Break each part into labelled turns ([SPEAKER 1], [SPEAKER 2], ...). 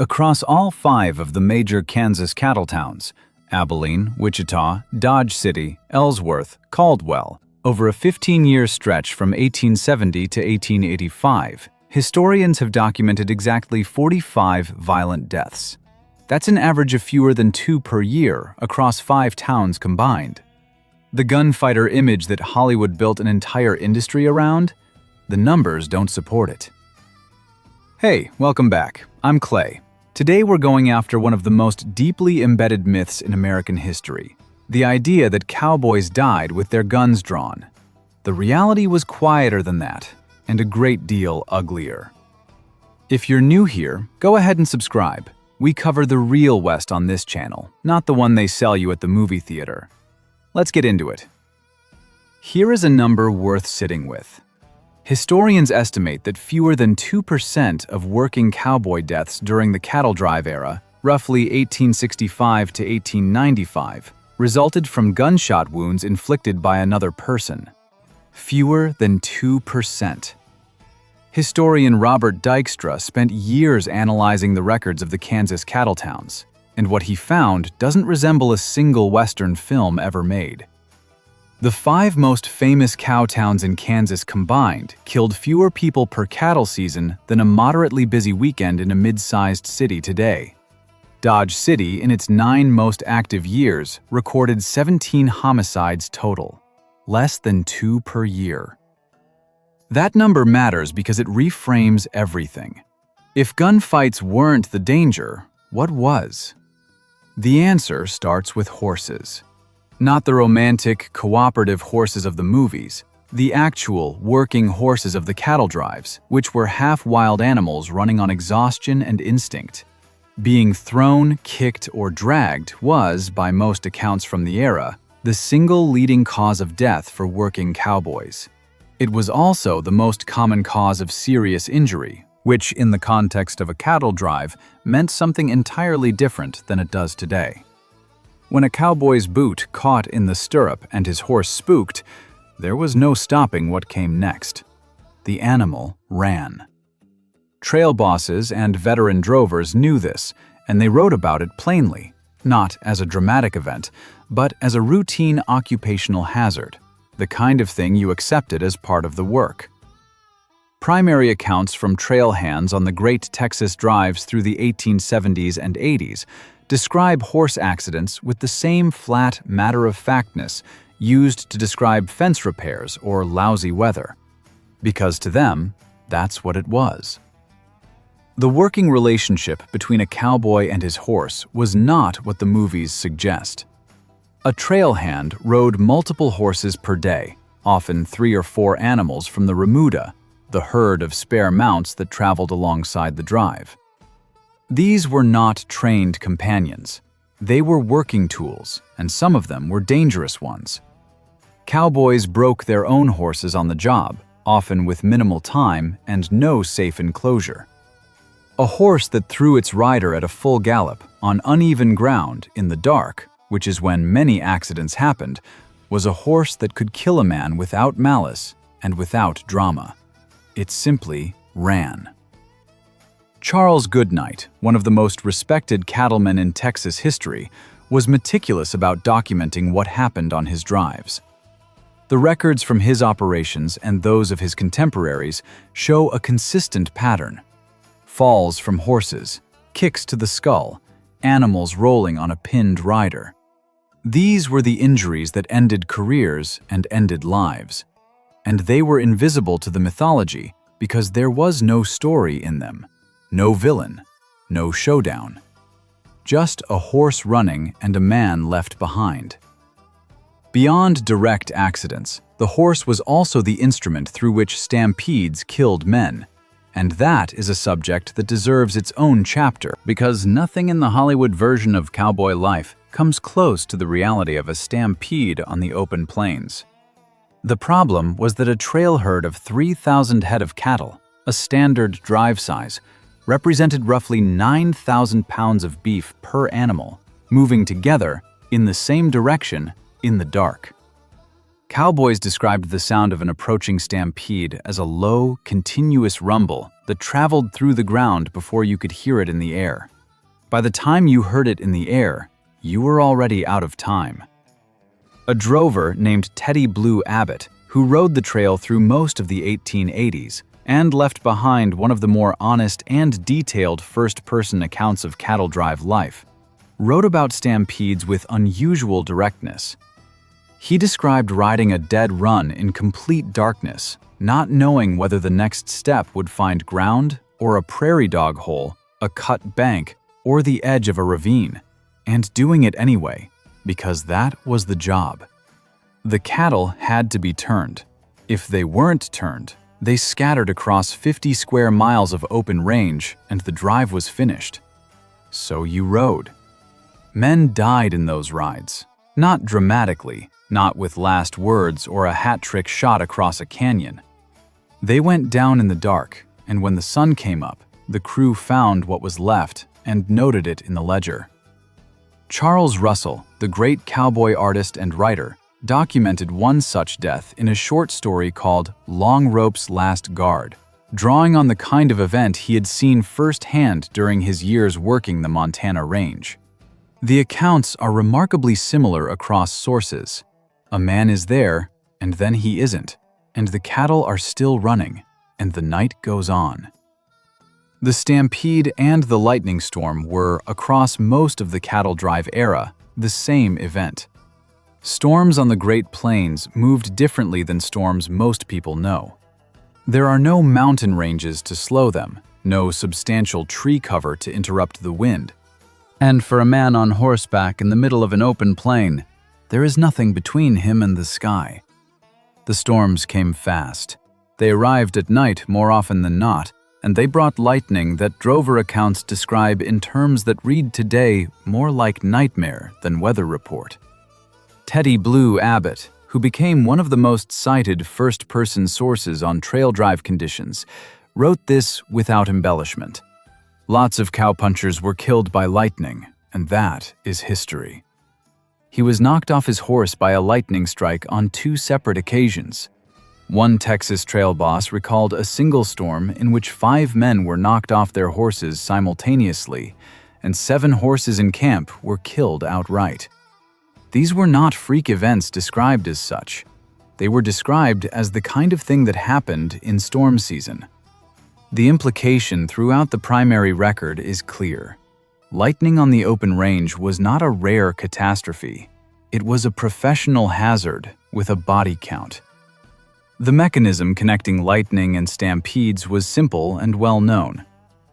[SPEAKER 1] Across all 5 of the major Kansas cattle towns, Abilene, Wichita, Dodge City, Ellsworth, Caldwell, over a 15-year stretch from 1870 to 1885, historians have documented exactly 45 violent deaths. That's an average of fewer than 2 per year across 5 towns combined. The gunfighter image that Hollywood built an entire industry around? The numbers don't support it. Hey, welcome back. I'm Clay. Today we're going after one of the most deeply embedded myths in American history, the idea that cowboys died with their guns drawn. The reality was quieter than that, and a great deal uglier. If you're new here, go ahead and subscribe. We cover the real West on this channel, not the one they sell you at the movie theater. Let's get into it. Here is a number worth sitting with. Historians estimate that fewer than 2% of working cowboy deaths during the cattle drive era, roughly 1865 to 1895, resulted from gunshot wounds inflicted by another person. Fewer than 2%. Historian Robert Dykstra spent years analyzing the records of the Kansas cattle towns, and what he found doesn't resemble a single Western film ever made. The 5 most famous cow towns in Kansas combined killed fewer people per cattle season than a moderately busy weekend in a mid-sized city today. Dodge City, in its 9 most active years, recorded 17 homicides total, less than 2 per year. That number matters because it reframes everything. If gunfights weren't the danger, what was? The answer starts with horses. Not the romantic, cooperative horses of the movies, the actual, working horses of the cattle drives, which were half-wild animals running on exhaustion and instinct. Being thrown, kicked, or dragged was, by most accounts from the era, the single leading cause of death for working cowboys. It was also the most common cause of serious injury, which, in the context of a cattle drive, meant something entirely different than it does today. When a cowboy's boot caught in the stirrup and his horse spooked, there was no stopping what came next. The animal ran. Trail bosses and veteran drovers knew this, and they wrote about it plainly, not as a dramatic event, but as a routine occupational hazard, the kind of thing you accepted as part of the work. Primary accounts from trail hands on the Great Texas drives through the 1870s and 80s describe horse accidents with the same flat matter-of-factness used to describe fence repairs or lousy weather, because to them, that's what it was. The working relationship between a cowboy and his horse was not what the movies suggest. A trail hand rode multiple horses per day, often 3 or 4 animals from the remuda, the herd of spare mounts that traveled alongside the drive. These were not trained companions. They were working tools, and some of them were dangerous ones. Cowboys broke their own horses on the job, often with minimal time and no safe enclosure. A horse that threw its rider at a full gallop on uneven ground in the dark, which is when many accidents happened, was a horse that could kill a man without malice and without drama. It simply ran. Charles Goodnight, one of the most respected cattlemen in Texas history, was meticulous about documenting what happened on his drives. The records from his operations and those of his contemporaries show a consistent pattern. Falls from horses, kicks to the skull, animals rolling on a pinned rider. These were the injuries that ended careers and ended lives. And they were invisible to the mythology because there was no story in them. No villain, no showdown. Just a horse running and a man left behind. Beyond direct accidents, the horse was also the instrument through which stampedes killed men. And that is a subject that deserves its own chapter, because nothing in the Hollywood version of cowboy life comes close to the reality of a stampede on the open plains. The problem was that a trail herd of 3,000 head of cattle, a standard drive size, represented roughly 9,000 pounds of beef per animal, moving together in the same direction in the dark. Cowboys described the sound of an approaching stampede as a low, continuous rumble that traveled through the ground before you could hear it in the air. By the time you heard it in the air, you were already out of time. A drover named Teddy Blue Abbott, who rode the trail through most of the 1880s and left behind one of the more honest and detailed first-person accounts of cattle drive life, wrote about stampedes with unusual directness. He described riding a dead run in complete darkness, not knowing whether the next step would find ground or a prairie dog hole, a cut bank, or the edge of a ravine, and doing it anyway, because that was the job. The cattle had to be turned. If they weren't turned, they scattered across 50 square miles of open range and the drive was finished. So you rode. Men died in those rides, not dramatically, not with last words or a hat-trick shot across a canyon. They went down in the dark, and when the sun came up, the crew found what was left and noted it in the ledger. Charles Russell, the great cowboy artist and writer, documented one such death in a short story called Long Rope's Last Guard, drawing on the kind of event he had seen firsthand during his years working the Montana range. The accounts are remarkably similar across sources. A man is there, and then he isn't, and the cattle are still running, and the night goes on. The stampede and the lightning storm were, across most of the cattle drive era, the same event. Storms on the Great Plains moved differently than storms most people know. There are no mountain ranges to slow them, no substantial tree cover to interrupt the wind. And for a man on horseback in the middle of an open plain, there is nothing between him and the sky. The storms came fast. They arrived at night more often than not, and they brought lightning that drover accounts describe in terms that read today more like nightmare than weather report. Teddy Blue Abbott, who became one of the most cited first-person sources on trail drive conditions, wrote this without embellishment. Lots of cowpunchers were killed by lightning, and that is history. He was knocked off his horse by a lightning strike on 2 separate occasions. One Texas trail boss recalled a single storm in which 5 men were knocked off their horses simultaneously, and 7 horses in camp were killed outright. These were not freak events described as such. They were described as the kind of thing that happened in storm season. The implication throughout the primary record is clear. Lightning on the open range was not a rare catastrophe. It was a professional hazard with a body count. The mechanism connecting lightning and stampedes was simple and well known.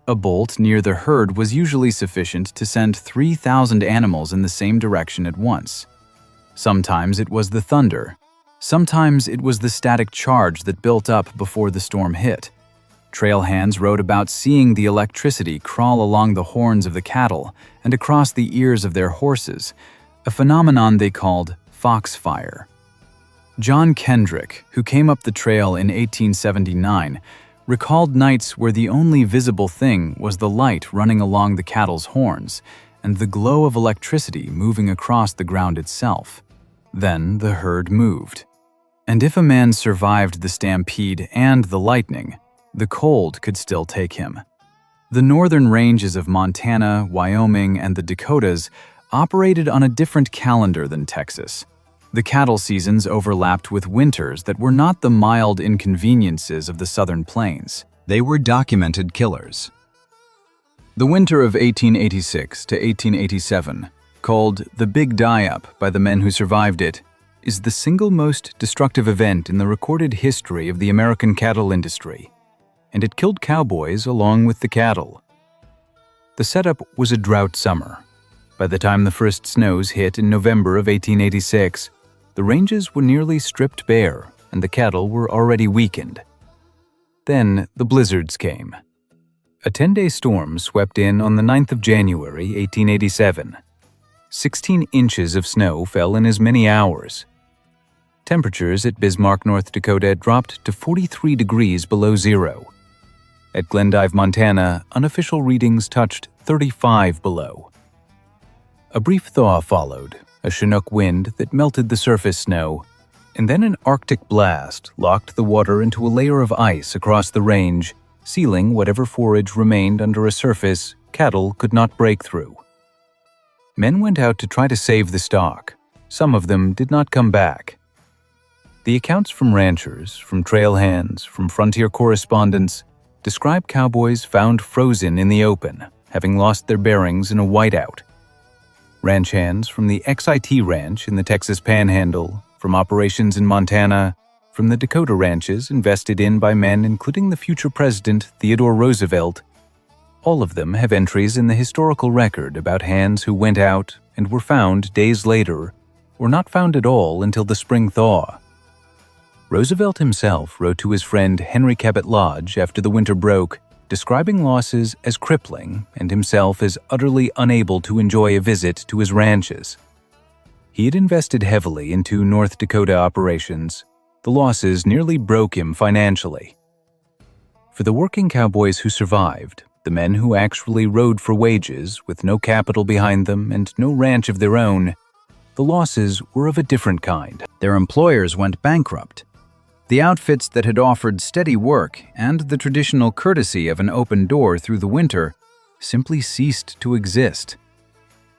[SPEAKER 1] A bolt near the herd was usually sufficient to send 3,000 animals in the same direction at once. Sometimes it was the thunder. Sometimes it was the static charge that built up before the storm hit. Trail hands wrote about seeing the electricity crawl along the horns of the cattle and across the ears of their horses, a phenomenon they called foxfire. John Kendrick, who came up the trail in 1879, recalled nights where the only visible thing was the light running along the cattle's horns and the glow of electricity moving across the ground itself. Then the herd moved. And if a man survived the stampede and the lightning, the cold could still take him. The northern ranges of Montana, Wyoming, and the Dakotas operated on a different calendar than Texas. The cattle seasons overlapped with winters that were not the mild inconveniences of the southern plains. They were documented killers. The winter of 1886 to 1887, called the Big Die-Up by the men who survived it, is the single most destructive event in the recorded history of the American cattle industry, and it killed cowboys along with the cattle. The setup was a drought summer. By the time the first snows hit in November of 1886, the ranges were nearly stripped bare and the cattle were already weakened. Then the blizzards came. A 10-day storm swept in on the 9th of January, 1887. 16 inches of snow fell in as many hours. Temperatures at Bismarck, North Dakota dropped to 43 degrees below zero. At Glendive, Montana, unofficial readings touched 35 below. A brief thaw followed, a Chinook wind that melted the surface snow, and then an Arctic blast locked the water into a layer of ice across the range, sealing whatever forage remained under a surface cattle could not break through. Men went out to try to save the stock. Some of them did not come back. The accounts from ranchers, from trail hands, from frontier correspondents describe cowboys found frozen in the open, having lost their bearings in a whiteout. Ranch hands from the XIT Ranch in the Texas Panhandle, from operations in Montana, from the Dakota ranches invested in by men including the future President Theodore Roosevelt, all of them have entries in the historical record about hands who went out and were found days later, or not found at all until the spring thaw. Roosevelt himself wrote to his friend Henry Cabot Lodge after the winter broke, describing losses as crippling and himself as utterly unable to enjoy a visit to his ranches. He had invested heavily into North Dakota operations. The losses nearly broke him financially. For the working cowboys who survived, the men who actually rode for wages with no capital behind them and no ranch of their own, the losses were of a different kind.
[SPEAKER 2] Their employers went bankrupt. The outfits that had offered steady work and the traditional courtesy of an open door through the winter simply ceased to exist.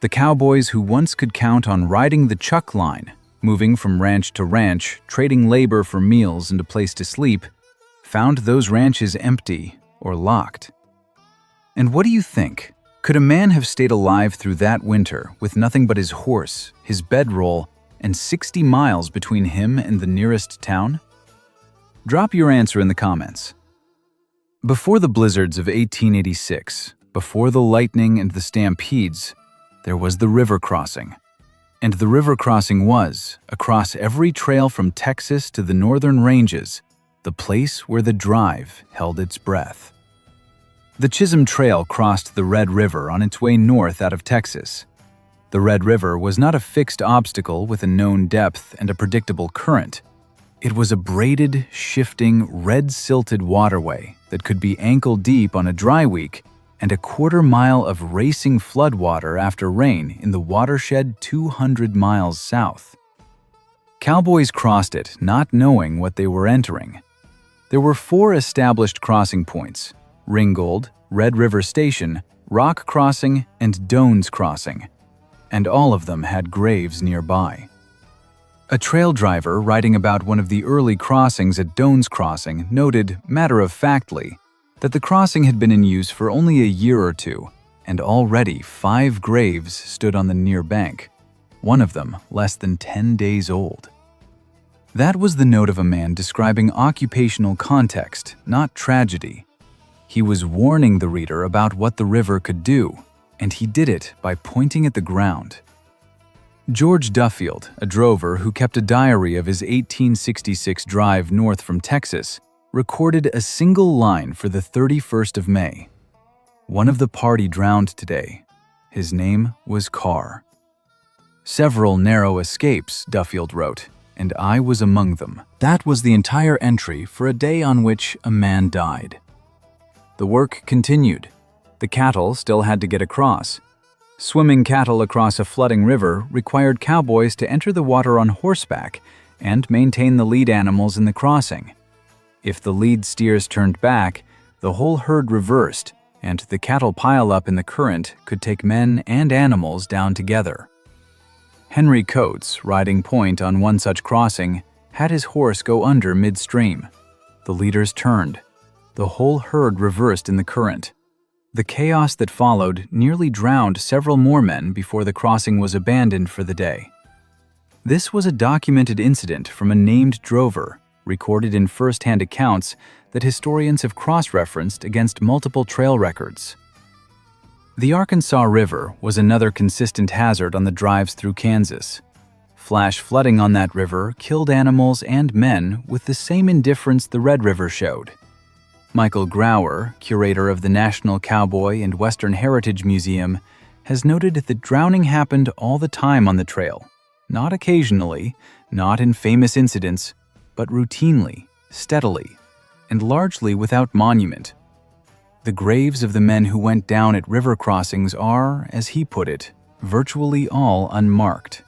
[SPEAKER 2] The cowboys who once could count on riding the chuck line, moving from ranch to ranch, trading labor for meals and a place to sleep, found those ranches empty or locked. And what do you think? Could a man have stayed alive through that winter with nothing but his horse, his bedroll, and 60 miles between him and the nearest town? Drop your answer in the comments. Before the blizzards of 1886, before the lightning and the Stampedes, there was the river crossing. And the river crossing was, across every trail from Texas to the northern ranges, the place where the drive held its breath. The Chisholm Trail crossed the Red River on its way north out of Texas. The Red River was not a fixed obstacle with a known depth and a predictable current. It was a braided, shifting, red-silted waterway that could be ankle-deep on a dry week and a quarter-mile of racing floodwater after rain in the watershed 200 miles south. Cowboys crossed it, not knowing what they were entering. There were 4 established crossing points: Ringgold, Red River Station, Rock Crossing, and Doan's Crossing, and all of them had graves nearby. A trail driver writing about one of the early crossings at Doan's Crossing noted, matter-of-factly, that the crossing had been in use for only a year or two, and already 5 graves stood on the near bank, one of them less than 10 days old. That was the note of a man describing occupational context, not tragedy. He was warning the reader about what the river could do, and he did it by pointing at the ground. George Duffield, a drover who kept a diary of his 1866 drive north from Texas, recorded a single line for the 31st of May. One of the party drowned today. His name was Carr. Several narrow escapes, Duffield wrote, and I was among them. That was the entire entry for a day on which a man died. The work continued. The cattle still had to get across. Swimming cattle across a flooding river required cowboys to enter the water on horseback and maintain the lead animals in the crossing. If the lead steers turned back, the whole herd reversed, and the cattle pile-up in the current could take men and animals down together. Henry Coates, riding point on one such crossing, had his horse go under midstream. The leaders turned. The whole herd reversed in the current. The chaos that followed nearly drowned several more men before the crossing was abandoned for the day. This was a documented incident from a named drover, recorded in first-hand accounts that historians have cross-referenced against multiple trail records. The Arkansas River was another consistent hazard on the drives through Kansas. Flash flooding on that river killed animals and men with the same indifference the Red River showed. Michael Grauer, curator of the National Cowboy and Western Heritage Museum, has noted that drowning happened all the time on the trail, not occasionally, not in famous incidents, but routinely, steadily, and largely without monument. The graves of the men who went down at river crossings are, as he put it, virtually all unmarked.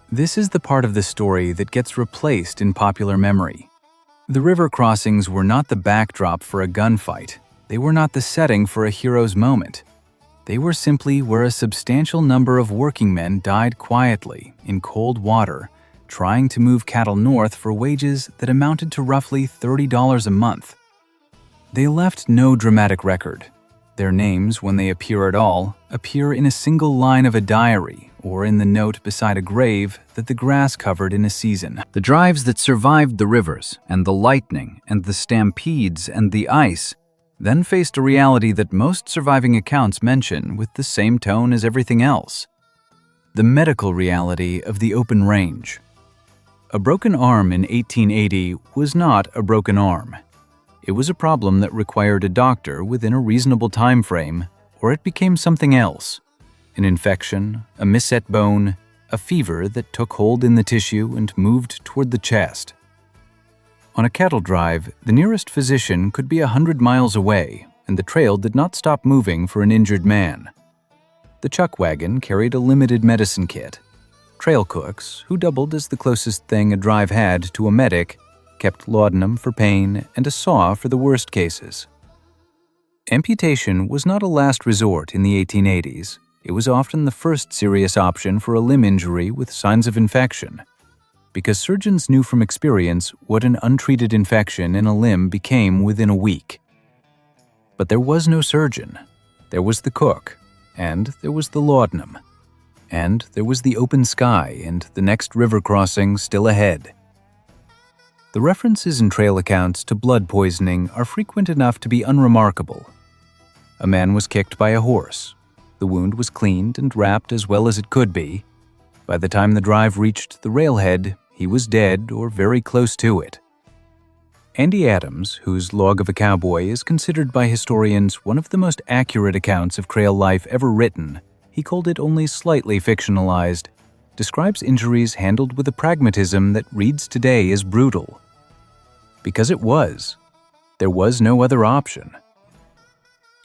[SPEAKER 2] This is the part of the story that gets replaced in popular memory. The river crossings were not the backdrop for a gunfight. They were not the setting for a hero's moment. They were simply where a substantial number of working men died quietly, in cold water, trying to move cattle north for wages that amounted to roughly $30 a month. They left no dramatic record. Their names, when they appear at all, appear in a single line of a diary or in the note beside a grave that the grass covered in a season. The drives that survived the rivers and the lightning and the stampedes and the ice then faced a reality that most surviving accounts mention with the same tone as everything else: the medical reality of the open range. A broken arm in 1880 was not a broken arm. It was a problem that required a doctor within a reasonable time frame, or it became something else: an infection, a misset bone, a fever that took hold in the tissue and moved toward the chest. On a cattle drive, the nearest physician could be 100 miles away, and the trail did not stop moving for an injured man. The chuck wagon carried a limited medicine kit. Trail cooks, who doubled as the closest thing a drive had to a medic, kept laudanum for pain and a saw for the worst cases. Amputation was not a last resort in the 1880s. It was often the first serious option for a limb injury with signs of infection, because surgeons knew from experience what an untreated infection in a limb became within a week. But there was no surgeon. There was the cook, and there was the laudanum, and there was the open sky and the next river crossing still ahead. The references in trail accounts to blood poisoning are frequent enough to be unremarkable. A man was kicked by a horse. The wound was cleaned and wrapped as well as it could be. By the time the drive reached the railhead, he was dead or very close to it. Andy Adams, whose Log of a Cowboy is considered by historians one of the most accurate accounts of trail life ever written, he called it only slightly fictionalized, describes injuries handled with a pragmatism that reads today as brutal. Because it was. There was no other option.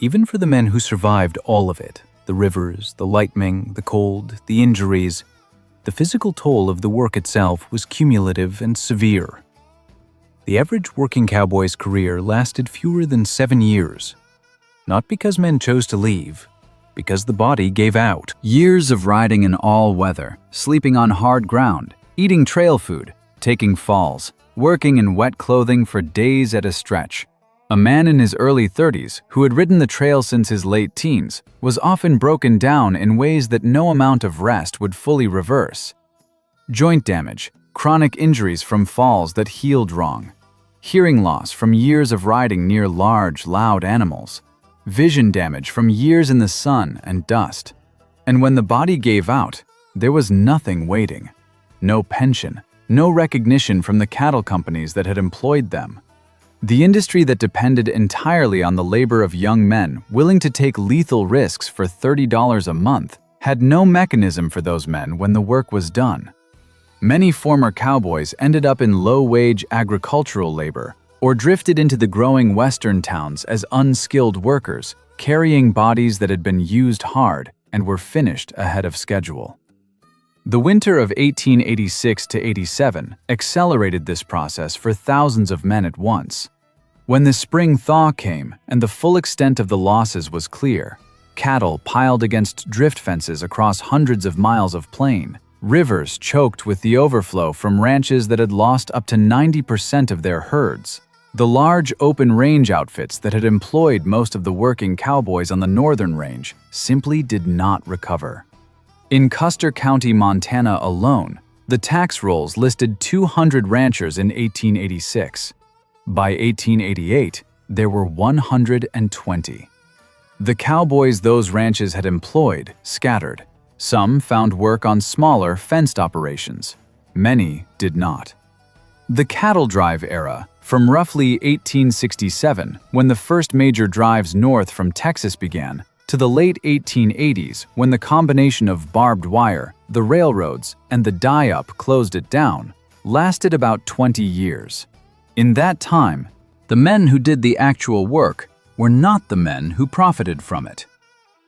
[SPEAKER 2] Even for the men who survived all of it, the rivers, the lightning, the cold, the injuries, the physical toll of the work itself was cumulative and severe. The average working cowboy's career lasted fewer than 7 years. Not because men chose to leave, because the body gave out. Years of riding in all weather, sleeping on hard ground, eating trail food, taking falls, working in wet clothing for days at a stretch. A man in his early 30s who had ridden the trail since his late teens was often broken down in ways that no amount of rest would fully reverse. Joint damage, chronic injuries from falls that healed wrong, hearing loss from years of riding near large, loud animals, vision damage from years in the sun and dust. And when the body gave out, there was nothing waiting. No pension, no recognition from the cattle companies that had employed them. The industry that depended entirely on the labor of young men willing to take lethal risks for $30 a month had no mechanism for those men when the work was done. Many former cowboys ended up in low-wage agricultural labor or drifted into the growing western towns as unskilled workers, carrying bodies that had been used hard and were finished ahead of schedule. The winter of 1886 to 87 accelerated this process for thousands of men at once. When the spring thaw came and the full extent of the losses was clear, cattle piled against drift fences across hundreds of miles of plain, rivers choked with the overflow from ranches that had lost up to 90% of their herds. The large open range outfits that had employed most of the working cowboys on the northern range simply did not recover. In Custer County, Montana alone, the tax rolls listed 200 ranchers in 1886. By 1888, there were 120. The cowboys those ranches had employed scattered. Some found work on smaller, fenced operations. Many did not. The cattle drive era, from roughly 1867, when the first major drives north from Texas began, to the late 1880s, when the combination of barbed wire, the railroads, and the die-up closed it down, lasted about 20 years. In that time, the men who did the actual work were not the men who profited from it.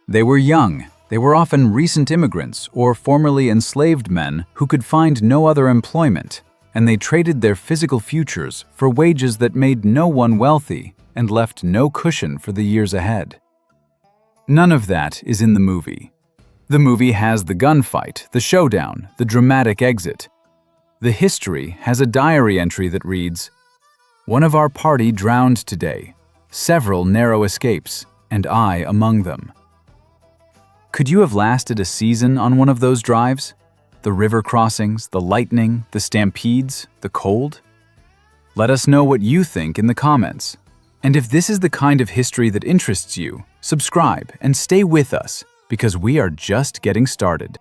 [SPEAKER 2] They were young. They were often recent immigrants or formerly enslaved men who could find no other employment.
[SPEAKER 1] and they traded their physical futures for wages that made no one wealthy and left no cushion for the years ahead. None of that is in the movie. The movie has the gunfight, the showdown, the dramatic exit. The history has a diary entry that reads, "One of our party drowned today, several narrow escapes, and I among them." Could you have lasted a season on one of those drives? The river crossings, the lightning, the stampedes, the cold? Let us know what you think in the comments. And if this is the kind of history that interests you, subscribe and stay with us because we are just getting started.